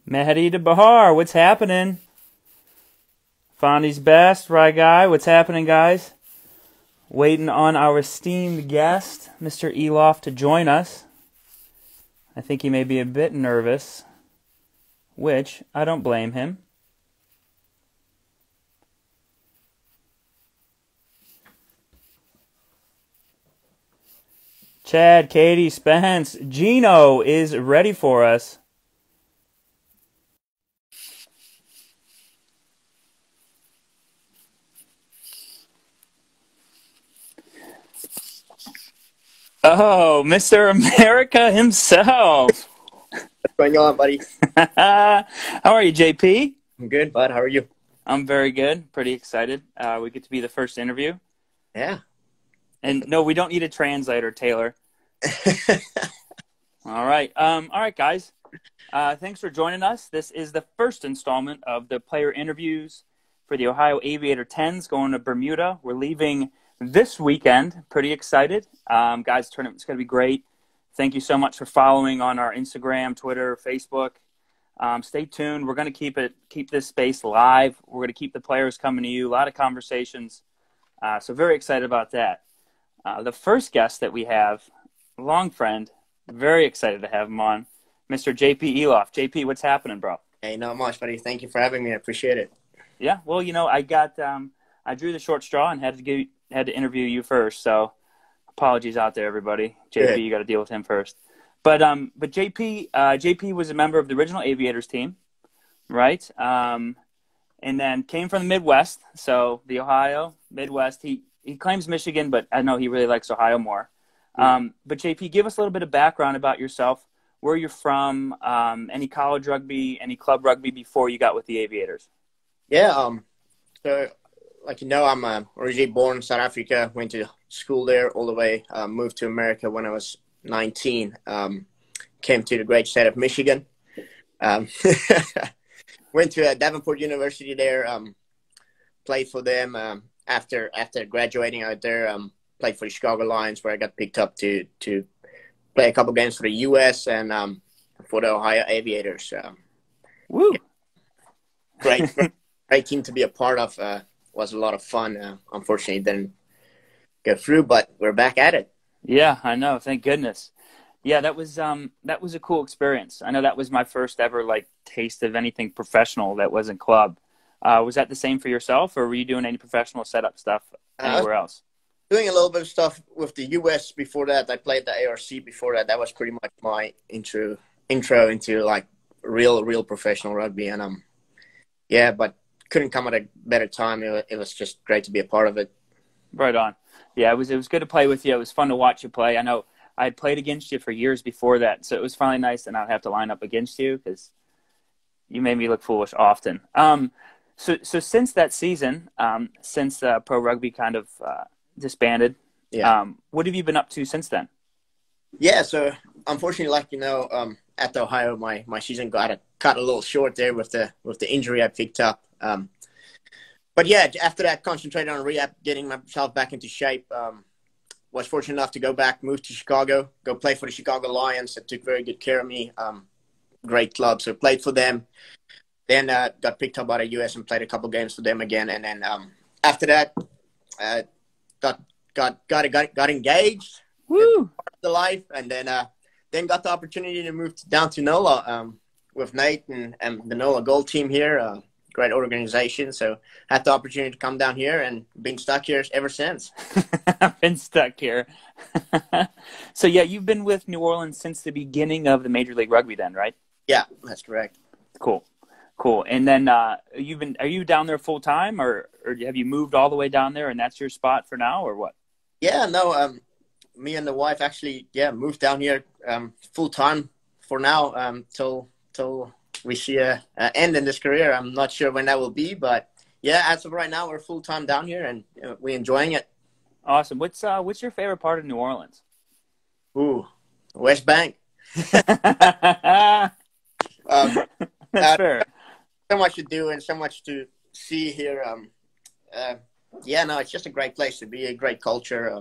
Mehdi to Bahar, what's happening? Fondy's best, right guy? What's happening, guys? Waiting on our esteemed guest, Mr. Eloff, to join us. I think he may be a bit nervous, which I don't blame him. Chad, Katie, Spence, Gino is ready for us. Oh, Mr. America himself. What's going on, buddy? How are you, JP? I'm good, bud. How are you? I'm very good. Pretty excited. We get to be the first interview. Yeah. And no, we don't need a translator, Taylor. All right, guys. Thanks for joining us. This is the first installment of the player interviews for the Ohio Aviator 10s going to Bermuda. We're leaving this weekend. Pretty excited. Guys, tournament's going to be great. Thank you so much for following on our Instagram, Twitter, Facebook. Stay tuned. We're going to keep this space live. We're going to keep the players coming to you. A lot of conversations. So very excited about that. The first guest that we have, a long friend, very excited to have him on, Mr. JP Eloff. JP, what's happening, bro? Hey, not much, buddy. Thank you for having me. I appreciate it. Yeah, well, I drew the short straw and had to interview you first. So apologies out there, everybody. JP, you got to deal with him first. But JP was a member of the original Aviators team, right? And then came from the Midwest, so the Ohio Midwest. He claims Michigan, but I know he really likes Ohio more. But JP, give us a little bit of background about yourself, where you're from, any college rugby, any club rugby before you got with the Aviators. Yeah, so like you know, I'm originally born in South Africa, went to school there all the way, moved to America when I was 19, came to the great state of Michigan, went to Davenport University there, played for them after graduating out there, played for the Chicago Lions, where I got picked up to play a couple games for the U.S. and for the Ohio Aviators. Woo! Yeah. Great team to be a part of. Was a lot of fun. Unfortunately, didn't get through, but we're back at it. Yeah, I know. Thank goodness. Yeah, that was a cool experience. I know that was my first ever taste of anything professional that wasn't club. Was that the same for yourself, or were you doing any professional setup stuff anywhere else? Doing a little bit of stuff with the U.S. before that. I played the ARC before that. That was pretty much my intro into real professional rugby, and yeah, but couldn't come at a better time. It was just great to be a part of it. Right on. Yeah, it was good to play with you. It was fun to watch you play. I know I had played against you for years before that, so it was finally nice to not have to line up against you because you made me look foolish often. So since that season, since pro rugby kind of disbanded, yeah. What have you been up to since then? Yeah, so unfortunately, at the Ohio, my season got cut a little short there with the injury I picked up. But yeah, after that, concentrated on rehab, getting myself back into shape. Was fortunate enough to go back, move to Chicago, go play for the Chicago Lions. That took very good care of me. Great club, so played for them. Then got picked up by the U.S. and played a couple games for them again. And then after that, got engaged. Woo! The life, and then got the opportunity to move down to NOLA with Nate and the NOLA Gold team here. Great organization, so had the opportunity to come down here and been stuck here ever since. I've been stuck here. So yeah, you've been with New Orleans since the beginning of the Major League Rugby then, right? Yeah, that's correct. Cool. And then are you down there full time, or have you moved all the way down there and that's your spot for now, or what? Yeah, no, me and the wife actually, moved down here full time for now till we see an end in this career. I'm not sure when that will be, but yeah, as of right now, we're full time down here and we're enjoying it. Awesome. What's your favorite part of New Orleans? Ooh, West Bank. That's fair. So much to do and so much to see here. It's just a great place to be, a great culture.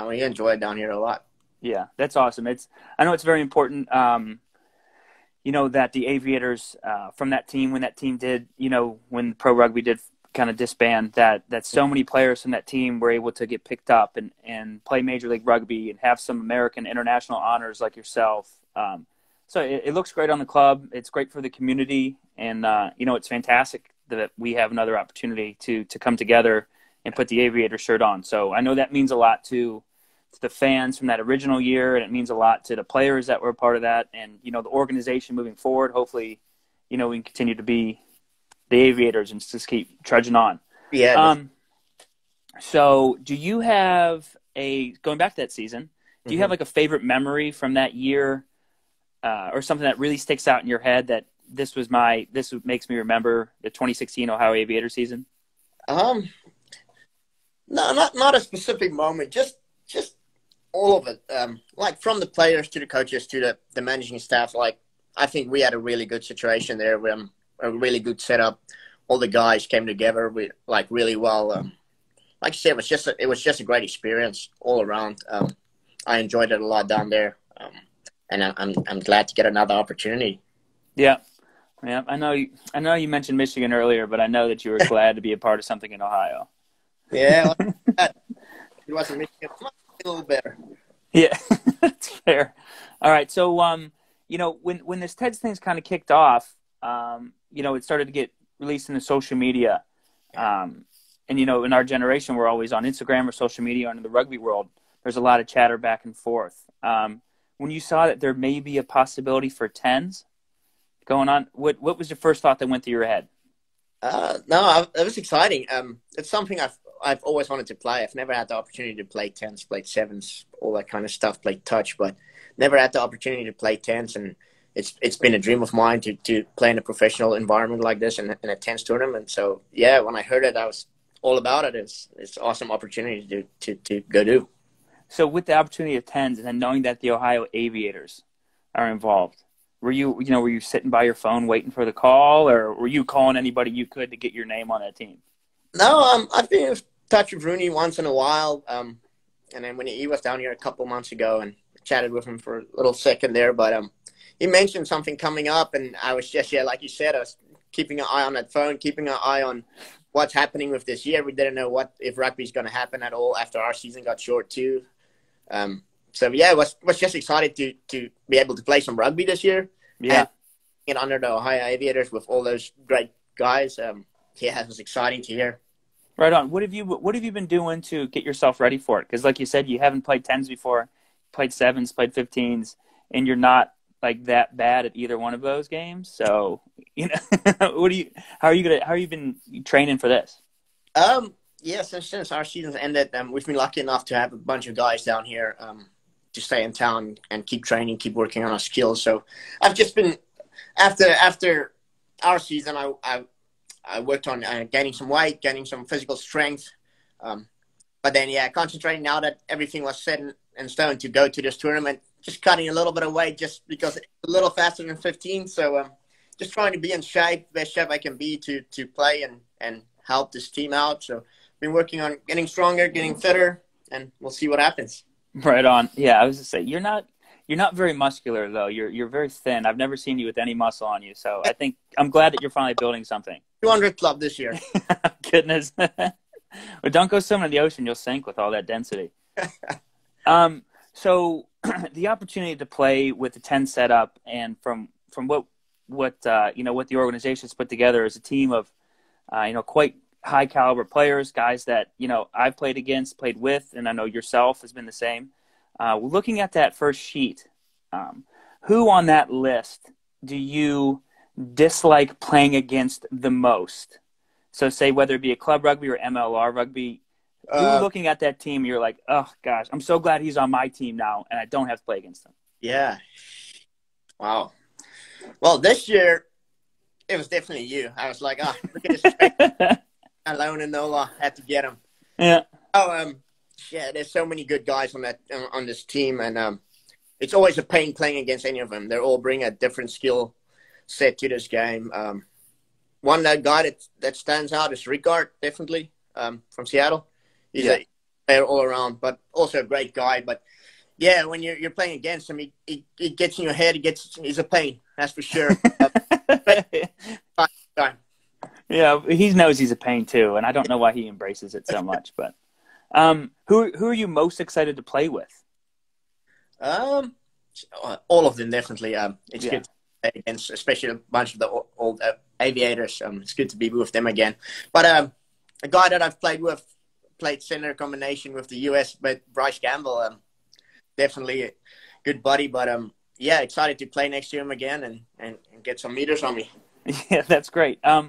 We enjoy it down here a lot. Yeah, that's awesome. I know it's very important. that the Aviators from that team, when that team did, when pro rugby did kind of disband, that so many players from that team were able to get picked up and play Major League Rugby and have some American international honors like yourself. So it looks great on the club. It's great for the community. And, it's fantastic that we have another opportunity to come together and put the Aviator shirt on. So I know that means a lot to the fans from that original year, and it means a lot to the players that were a part of that, and the organization moving forward. Hopefully, we can continue to be the Aviators and just keep trudging on. Yeah. So do you have going back to that season, do you have like a favorite memory from that year, or something that really sticks out in your head that this makes me remember the 2016 Ohio Aviator season? No, not a specific moment, just all of it, like from the players to the coaches to the managing staff. Like, I think we had a really good situation there, a really good setup. All the guys came together really well. Like I said, it was just a great experience all around. I enjoyed it a lot down there, and I'm glad to get another opportunity. Yeah. I know you mentioned Michigan earlier, but I know that you were glad to be a part of something in Ohio. Yeah, it wasn't Michigan. A little better. Yeah, that's fair. All right, so when this TEDS thing's kind of kicked off, it started to get released in the social media, and in our generation, we're always on Instagram or social media. Or in the rugby world, there's a lot of chatter back and forth. When you saw that there may be a possibility for 10s going on, what was your first thought that went through your head? No, it was exciting. It's something I've always wanted to play. I've never had the opportunity to play 10s, play 7s, all that kind of stuff, play touch, but never had the opportunity to play 10s. And it's been a dream of mine to play in a professional environment like this in a 10s tournament. So yeah, when I heard it, I was all about it. It's an awesome opportunity to go do. So with the opportunity of 10s and then knowing that the Ohio Aviators are involved, were you sitting by your phone waiting for the call, or were you calling anybody you could to get your name on that team? No, I've been in touch with Rooney once in a while. And then when he was down here a couple months ago, and chatted with him for a little second there, but he mentioned something coming up, and I was just, like you said, I was keeping an eye on that phone, keeping an eye on what's happening with this year. We didn't know if rugby's going to happen at all after our season got short too. So yeah, was just excited to be able to play some rugby this year. Yeah, and get under the Ohio Aviators with all those great guys. Yeah, it was exciting to hear. Right on. What have you been doing to get yourself ready for it? Because like you said, you haven't played 10s before, played 7s, played 15s, and you're not like that bad at either one of those games. So how are you been training for this? Yeah, since our season's ended, we've been lucky enough to have a bunch of guys down here to stay in town and keep training, keep working on our skills. So I've just been after our season, I worked on gaining some weight, gaining some physical strength. But then, concentrating now that everything was set in stone to go to this tournament, just cutting a little bit of weight just because it's a little faster than 15. So just trying to be in shape, best shape I can be to play and help this team out. So been working on getting stronger, getting fitter, and we'll see what happens. Right on. Yeah, I was to say you're not very muscular though. You're very thin. I've never seen you with any muscle on you. So I think I'm glad that you're finally building something. 200 club this year. Goodness. Well, don't go swimming in the ocean. You'll sink with all that density. So the opportunity to play with the 10 setup and from what the organization's put together as a team of quite high caliber players, guys that I've played against, played with, and I know yourself has been the same. Looking at that first sheet, who on that list do you dislike playing against the most? So say whether it be a club rugby or MLR rugby, looking at that team, you're like, oh gosh, I'm so glad he's on my team now and I don't have to play against him. Yeah. Wow. Well, this year it was definitely you. I was like, look at this. Alone and Nola had to get him. Yeah. There's so many good guys on this team, and it's always a pain playing against any of them. They all bring a different skill set to this game. One guy that stands out is Ricard, definitely from Seattle. He's a player all around, but also a great guy. But yeah, when you're playing against him, he gets in your head. He's a pain. That's for sure. Time. Yeah, he knows he's a pain too, and I don't know why he embraces it so much. But who are you most excited to play with? All of them definitely. It's Yeah. good to play against, especially a bunch of the old aviators. It's good to be with them again. But a guy that I've played center combination with the US, but Bryce Gamble, definitely a good buddy. But yeah, excited to play next to him again and get some meters on me. Yeah, that's great. All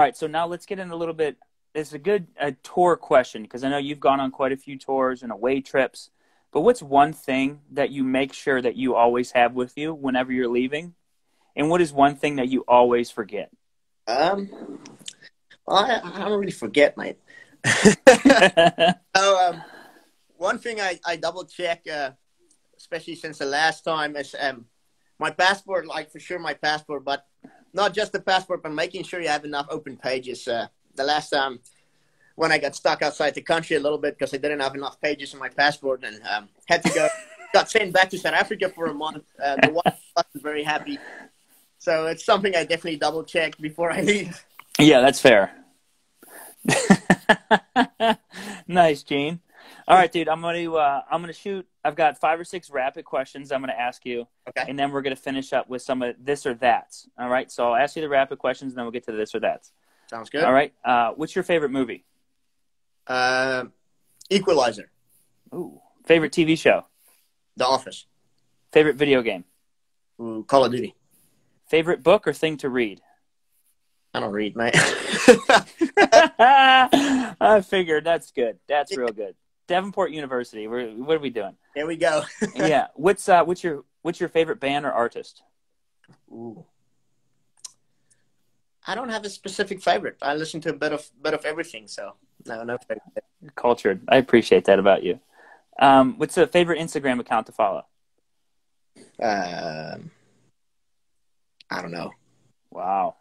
right, so now let's get in a little bit. It's a good tour question because I know you've gone on quite a few tours and away trips. But what's one thing that you make sure that you always have with you whenever you're leaving? And what is one thing that you always forget? Well, I don't really forget, mate. So one thing I double check, especially since the last time, is my passport. Like for sure, my passport, but not just the passport, but making sure you have enough open pages. The last time when I got stuck outside the country a little bit because I didn't have enough pages in my passport and had to got sent back to South Africa for a month. The wife wasn't very happy. So it's something I definitely double check before I leave. Yeah, that's fair. Nice, Gene. All right, dude. I'm gonna shoot. I've got 5 or 6 rapid questions I'm gonna ask you, Okay. and then we're gonna finish up with some of this or that's. All right. So I'll ask you the rapid questions, and then we'll get to the this or that's. Sounds good. All right. What's your favorite movie? Equalizer. Ooh. Favorite TV show? The Office. Favorite video game? Ooh, Call of Duty. Favorite book or thing to read? I don't read, mate. I figured. That's good. That's real good. Davenport University. What are we doing? Here we go. Yeah. What's your favorite band or artist? Ooh. I don't have a specific favorite. I listen to a bit of everything, so no favorite. Cultured. I appreciate that about you. What's a favorite Instagram account to follow? I don't know. Wow.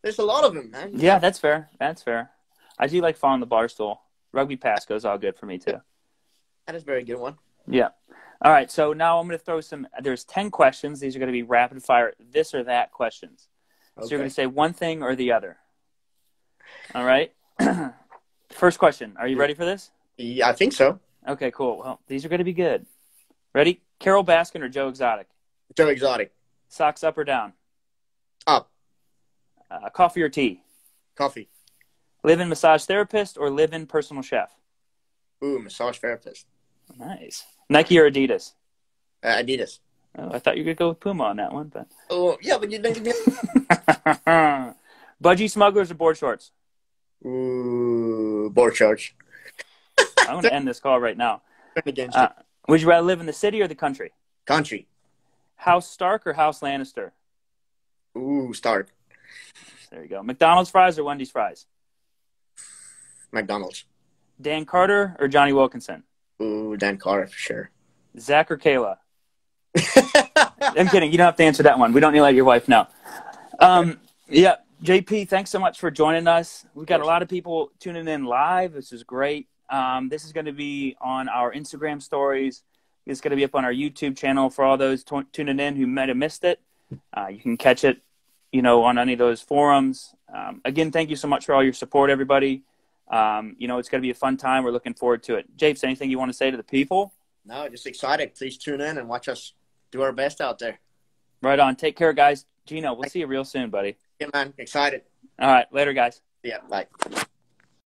There's a lot of them, man. Yeah, that's fair. That's fair. I do like following the Barstool. Rugby Pass goes all good for me too. That is a very good one. Yeah. All right. So now I'm going to throw there's 10 questions. These are going to be rapid fire this or that questions. So you're going to say one thing or the other. All right. First question. Are you ready for this? Yeah, I think so. Okay, cool. Well, these are going to be good. Ready? Carol Baskin or Joe Exotic? Joe Exotic. Socks up or down? Up. Coffee or tea? Coffee. Live-in massage therapist or live-in personal chef? Ooh, massage therapist. Nice. Nike or Adidas? Adidas. Oh, I thought you could go with Puma on that one, but Oh, yeah, but you didn't give me. Budgie smugglers or board shorts? Ooh, board shorts. I'm going to end this call right now. Against it. Would you rather live in the city or the country? Country. House Stark or House Lannister? Ooh, Stark. There you go. McDonald's fries or Wendy's fries? McDonald's. Dan Carter or Johnny Wilkinson? Ooh, Dan Carter for sure. Zach or Kayla? I'm kidding. You don't have to answer that one. We don't need to let your wife know. Yeah, JP, thanks so much for joining us. We've got a lot of people tuning in live. This is great. This is going to be on our Instagram stories. It's going to be up on our YouTube channel for all those tuning in who might have missed it. You can catch it, on any of those forums. Again, thank you so much for all your support, everybody. It's going to be a fun time. We're looking forward to it. Japes, anything you want to say to the people? No, just excited. Please tune in and watch us do our best out there. Right on. Take care, guys. Gino, we'll see you real soon, buddy. Yeah, man. Excited. All right. Later, guys. Yeah, bye.